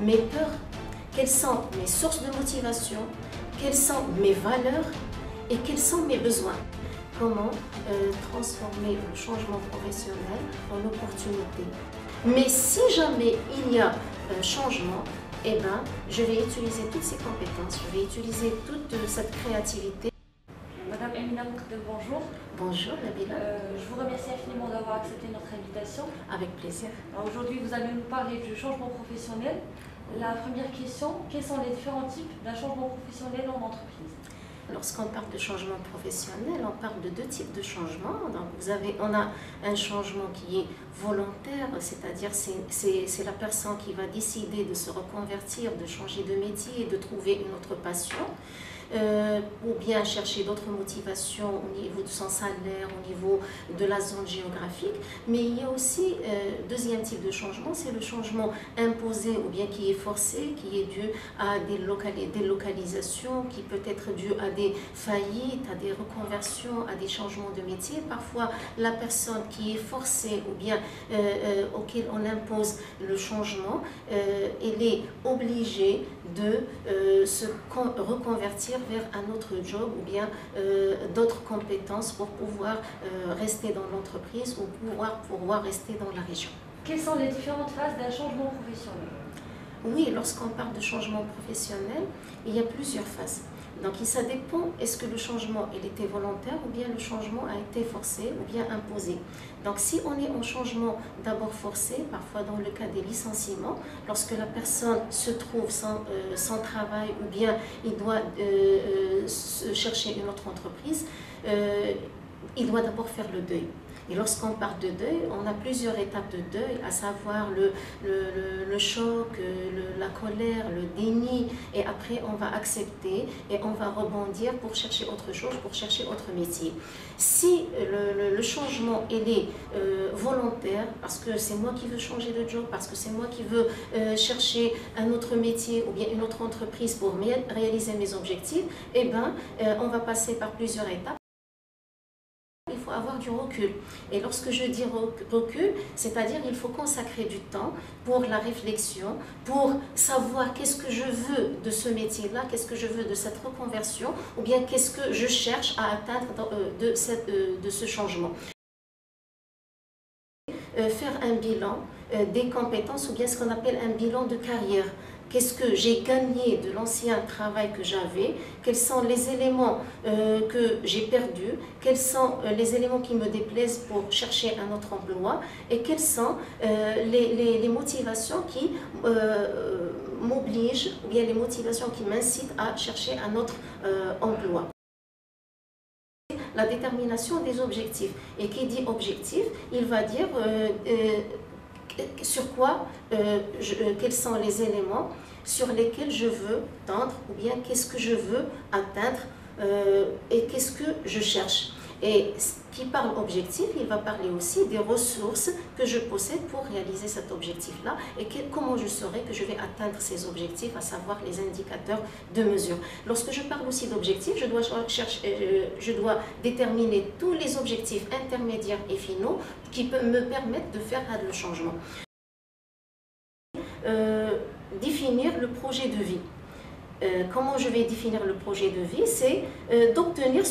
mes peurs, quelles sont mes sources de motivation, quelles sont mes valeurs et quels sont mes besoins. Comment transformer le changement professionnel en opportunité. Mais si jamais il y a changement, eh ben, je vais utiliser toutes ces compétences, je vais utiliser toute cette créativité. Madame Emina Moukdel, bonjour. Bonjour Nabila. Je vous remercie infiniment d'avoir accepté notre invitation. Avec plaisir. Aujourd'hui, vous allez nous parler du changement professionnel. La première question, quels sont les différents types d'un changement professionnel en entreprise? Lorsqu'on parle de changement professionnel, on parle de deux types de changements. Donc on a un changement qui est volontaire, c'est-à-dire c'est la personne qui va décider de se reconvertir, de changer de métier et de trouver une autre passion. Ou bien chercher d'autres motivations au niveau de son salaire, au niveau de la zone géographique. Mais il y a aussi deuxième type de changement, c'est le changement imposé ou bien qui est forcé, qui est dû à des localisations, qui peut être dû à des faillites, à des reconversions, à des changements de métier. Parfois, la personne qui est forcée ou bien auquel on impose le changement, elle est obligée de se reconvertir vers un autre job ou bien d'autres compétences pour pouvoir rester dans l'entreprise ou pouvoir rester dans la région. Quelles sont les différentes phases d'un changement professionnel? Oui, lorsqu'on parle de changement professionnel, il y a plusieurs phases. Donc ça dépend, est-ce que le changement il était volontaire ou bien le changement a été forcé ou bien imposé. Donc si on est en changement d'abord forcé, parfois dans le cas des licenciements, lorsque la personne se trouve sans travail ou bien il doit chercher une autre entreprise, il doit d'abord faire le deuil. Et lorsqu'on parle de deuil, on a plusieurs étapes de deuil, à savoir le choc, la colère, le déni, et après on va accepter et on va rebondir pour chercher autre chose, pour chercher autre métier. Si le changement il est volontaire, parce que c'est moi qui veux changer de job, parce que c'est moi qui veux chercher un autre métier ou bien une autre entreprise pour réaliser mes objectifs, eh ben, on va passer par plusieurs étapes. Il faut avoir du recul. Et lorsque je dis recul, c'est-à-dire il faut consacrer du temps pour la réflexion, pour savoir qu'est-ce que je veux de ce métier-là, qu'est-ce que je veux de cette reconversion, ou bien qu'est-ce que je cherche à atteindre de ce changement. Faire un bilan des compétences ou bien ce qu'on appelle un bilan de carrière. Qu'est-ce que j'ai gagné de l'ancien travail que j'avais? Quels sont les éléments que j'ai perdus? Quels sont les éléments qui me déplaisent pour chercher un autre emploi? Et quelles sont les motivations qui m'obligent ou bien les motivations qui m'incitent à chercher un autre emploi? La détermination des objectifs. Et qui dit objectif, il va dire sur quoi, quels sont les éléments sur lesquels je veux tendre ou bien qu'est-ce que je veux atteindre et qu'est-ce que je cherche. Et qui parle objectif, il va parler aussi des ressources que je possède pour réaliser cet objectif-là et comment je saurai que je vais atteindre ces objectifs, à savoir les indicateurs de mesure. Lorsque je parle aussi d'objectifs, je dois déterminer tous les objectifs intermédiaires et finaux qui peuvent me permettre de faire le changement. Définir le projet de vie. Comment je vais définir le projet de vie? C'est d'obtenir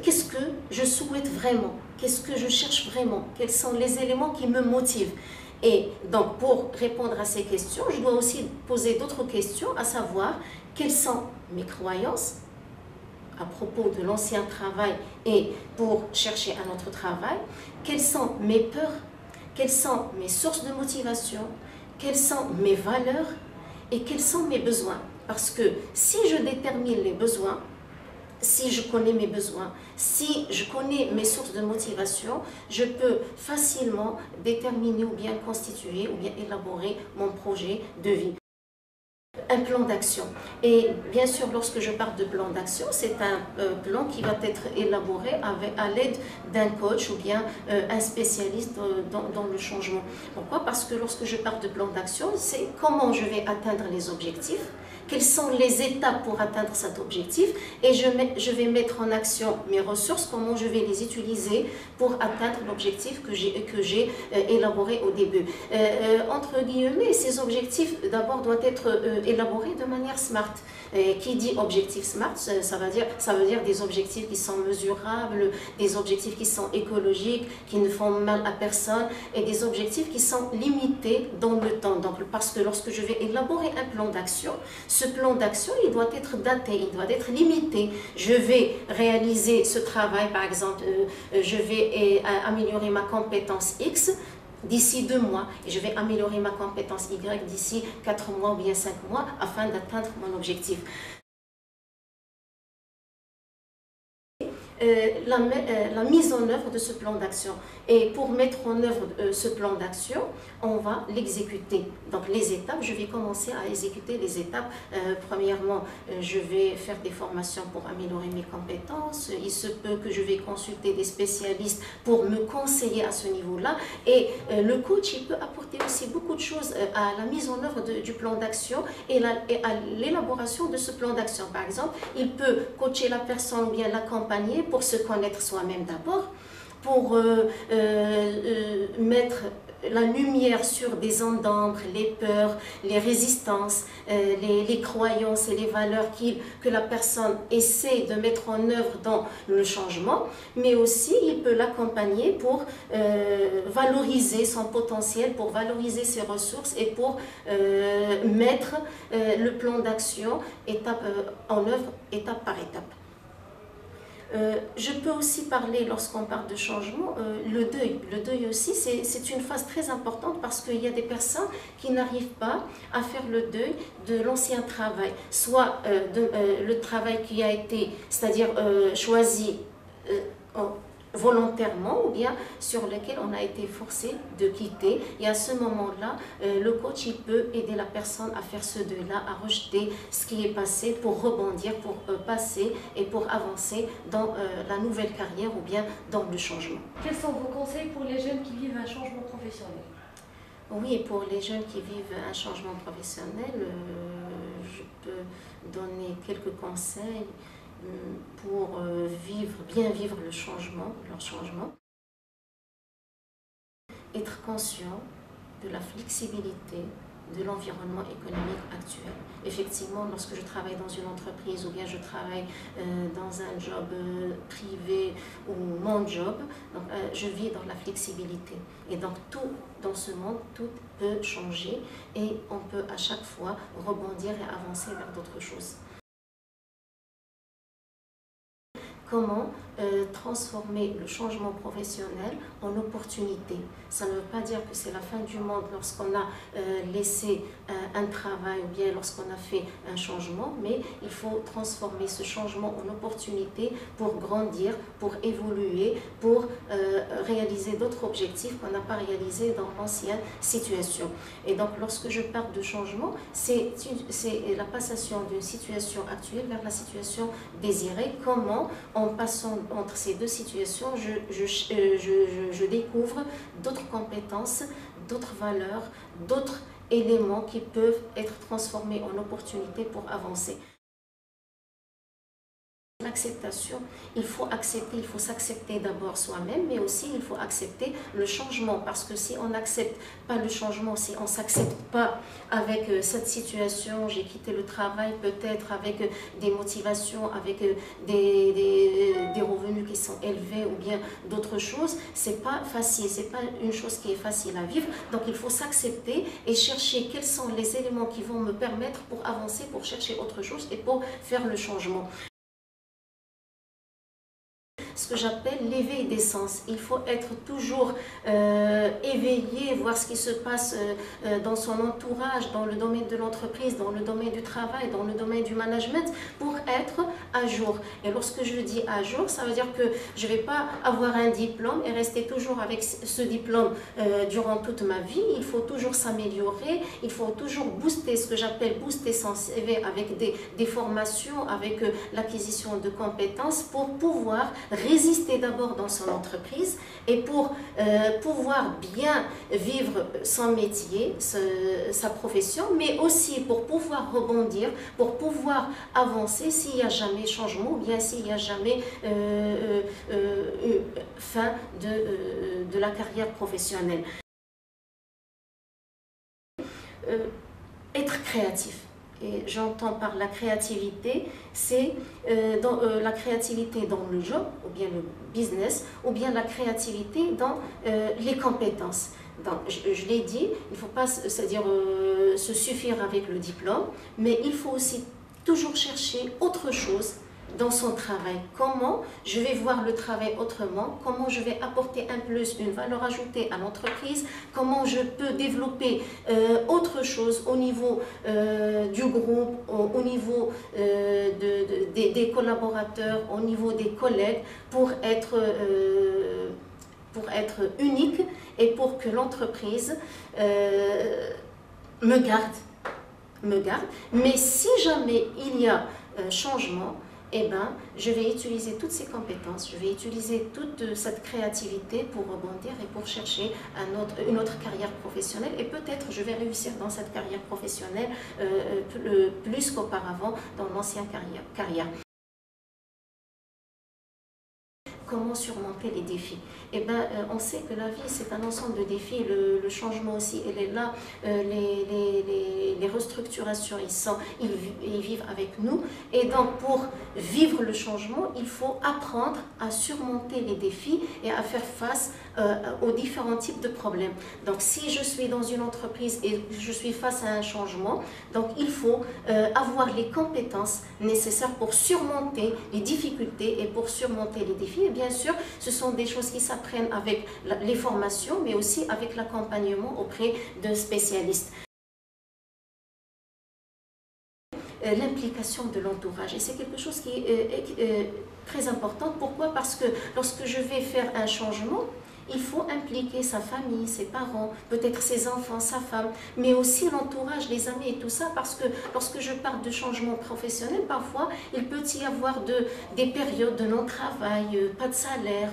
qu'est-ce que je souhaite vraiment, qu'est-ce que je cherche vraiment, quels sont les éléments qui me motivent. Et donc pour répondre à ces questions, je dois aussi poser d'autres questions, à savoir quelles sont mes croyances à propos de l'ancien travail et pour chercher un autre travail, quelles sont mes peurs, quelles sont mes sources de motivation, quelles sont mes valeurs et quels sont mes besoins. Parce que si je détermine les besoins, si je connais mes besoins, si je connais mes sources de motivation, je peux facilement déterminer ou bien constituer ou bien élaborer mon projet de vie. Un plan d'action. Et bien sûr, lorsque je parle de plan d'action, c'est un plan qui va être élaboré à l'aide d'un coach ou bien un spécialiste dans le changement. Pourquoi? Parce que lorsque je parle de plan d'action, c'est comment je vais atteindre les objectifs, quelles sont les étapes pour atteindre cet objectif et je vais mettre en action mes ressources, comment je vais les utiliser pour atteindre l'objectif que j'ai élaboré au début. Entre guillemets, ces objectifs d'abord doivent être élaborés de manière SMART. Qui dit objectif SMART, ça veut dire des objectifs qui sont mesurables, des objectifs qui sont écologiques, qui ne font mal à personne et des objectifs qui sont limités dans le temps. Donc, parce que lorsque je vais élaborer un plan d'action, ce plan d'action, il doit être daté, il doit être limité. Je vais réaliser ce travail, par exemple, je vais améliorer ma compétence X d'ici 2 mois et je vais améliorer ma compétence Y d'ici 4 mois ou bien 5 mois afin d'atteindre mon objectif. La mise en œuvre de ce plan d'action. Et pour mettre en œuvre ce plan d'action, on va l'exécuter. Donc les étapes, je vais commencer à exécuter les étapes. Premièrement, je vais faire des formations pour améliorer mes compétences. Il se peut que je vais consulter des spécialistes pour me conseiller à ce niveau-là. Et le coach, il peut apporter aussi beaucoup de choses à la mise en œuvre du plan d'action et à l'élaboration de ce plan d'action. Par exemple, il peut coacher la personne ou bien l'accompagner pour se connaître soi-même d'abord, pour mettre la lumière sur des zones d'ombre, les peurs, les résistances, les croyances et les valeurs que la personne essaie de mettre en œuvre dans le changement, mais aussi il peut l'accompagner pour valoriser son potentiel, pour valoriser ses ressources et pour mettre le plan d'action en œuvre étape par étape. Je peux aussi parler, lorsqu'on parle de changement, le deuil. Le deuil aussi, c'est une phase très importante parce qu'il y a des personnes qui n'arrivent pas à faire le deuil de l'ancien travail. Soit le travail qui a été, c'est-à-dire choisi volontairement ou bien sur lequel on a été forcé de quitter. Et à ce moment-là, le coach il peut aider la personne à faire ce deuil-là, à rejeter ce qui est passé pour rebondir, pour passer et pour avancer dans la nouvelle carrière ou bien dans le changement. Quels sont vos conseils pour les jeunes qui vivent un changement professionnel? Oui, pour les jeunes qui vivent un changement professionnel, je peux donner quelques conseils pour bien vivre leur changement. Être conscient de la flexibilité de l'environnement économique actuel. Effectivement, lorsque je travaille dans une entreprise ou bien je travaille dans un job privé ou mon job, donc, je vis dans la flexibilité. Et donc tout dans ce monde, tout peut changer et on peut à chaque fois rebondir et avancer vers d'autres choses. Comment transformer le changement professionnel en opportunité. Ça ne veut pas dire que c'est la fin du monde lorsqu'on a laissé un travail ou bien lorsqu'on a fait un changement, mais il faut transformer ce changement en opportunité pour grandir, pour évoluer, pour réaliser d'autres objectifs qu'on n'a pas réalisés dans l'ancienne situation. Et donc lorsque je parle de changement, c'est la passation d'une situation actuelle vers la situation désirée. Comment, en passant entre ces deux situations, je découvre d'autres compétences, d'autres valeurs, d'autres éléments qui peuvent être transformés en opportunités pour avancer. L'acceptation, il faut accepter, il faut s'accepter d'abord soi-même, mais aussi il faut accepter le changement, parce que si on n'accepte pas le changement, si on ne s'accepte pas avec cette situation, j'ai quitté le travail peut-être avec des motivations, avec des revenus qui sont élevés ou bien d'autres choses, c'est pas facile, c'est pas une chose qui est facile à vivre, donc il faut s'accepter et chercher quels sont les éléments qui vont me permettre pour avancer, pour chercher autre chose et pour faire le changement. Ce que j'appelle l'éveil des sens. Il faut être toujours éveillé, voir ce qui se passe dans son entourage, dans le domaine de l'entreprise, dans le domaine du travail, dans le domaine du management, pour être à jour. Et lorsque je dis à jour, ça veut dire que je ne vais pas avoir un diplôme et rester toujours avec ce diplôme durant toute ma vie. Il faut toujours s'améliorer, il faut toujours booster, ce que j'appelle booster son CV avec des formations, avec l'acquisition de compétences pour pouvoir résister d'abord dans son entreprise et pour pouvoir bien vivre son métier, sa profession, mais aussi pour pouvoir rebondir, pour pouvoir avancer s'il n'y a jamais changement ou bien s'il n'y a jamais fin de la carrière professionnelle. Être créatif. Et j'entends par la créativité, c'est la créativité dans le job, ou bien le business, ou bien la créativité dans les compétences. Donc, je l'ai dit, il ne faut pas se suffire avec le diplôme, mais il faut aussi toujours chercher autre chose dans son travail. Comment je vais voir le travail autrement, comment je vais apporter un plus, une valeur ajoutée à l'entreprise, comment je peux développer autre chose au niveau du groupe, au niveau des collaborateurs, au niveau des collègues pour être unique et pour que l'entreprise me garde. Mais si jamais il y a changement, eh ben, je vais utiliser toutes ces compétences, je vais utiliser toute cette créativité pour rebondir et pour chercher une autre carrière professionnelle. Et peut-être je vais réussir dans cette carrière professionnelle plus qu'auparavant dans l'ancienne carrière. Comment surmonter les défis? Eh ben, on sait que la vie, c'est un ensemble de défis. Le changement aussi, elle est là. Les restructurations, ils vivent avec nous. Et donc, pour vivre le changement, il faut apprendre à surmonter les défis et à faire face aux différents types de problèmes. Donc, si je suis dans une entreprise et je suis face à un changement, donc il faut avoir les compétences nécessaires pour surmonter les difficultés et pour surmonter les défis. Et bien sûr, ce sont des choses qui s'apprennent avec les formations, mais aussi avec l'accompagnement auprès de spécialistes. L'implication de l'entourage. Et c'est quelque chose qui est très important. Pourquoi? Parce que lorsque je vais faire un changement, il faut impliquer sa famille, ses parents, peut-être ses enfants, sa femme, mais aussi l'entourage, les amis et tout ça, parce que lorsque je parle de changement professionnel, parfois, il peut y avoir des périodes de non-travail, pas de salaire,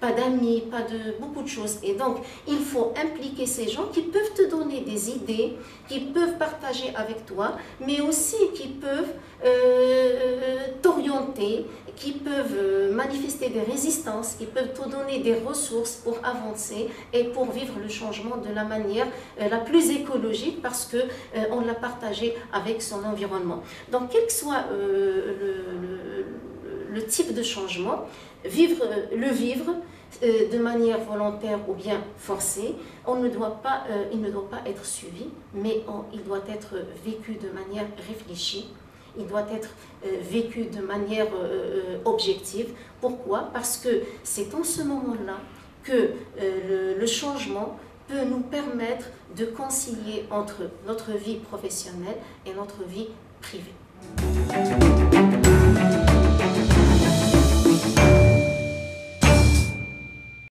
pas d'amis, pas de beaucoup de choses. Et donc, il faut impliquer ces gens qui peuvent te donner des idées, qui peuvent partager avec toi, mais aussi qui peuvent t'orienter, qui peuvent manifester des résistances, qui peuvent te donner des ressources pour avancer et pour vivre le changement de la manière la plus écologique parce que on l'a partagé avec son environnement. Donc, quel que soit le type de changement, le vivre de manière volontaire ou bien forcée, il ne doit pas être suivi, mais il doit être vécu de manière réfléchie. Il doit être vécu de manière objective. Pourquoi? Parce que c'est en ce moment-là que le changement peut nous permettre de concilier entre notre vie professionnelle et notre vie privée.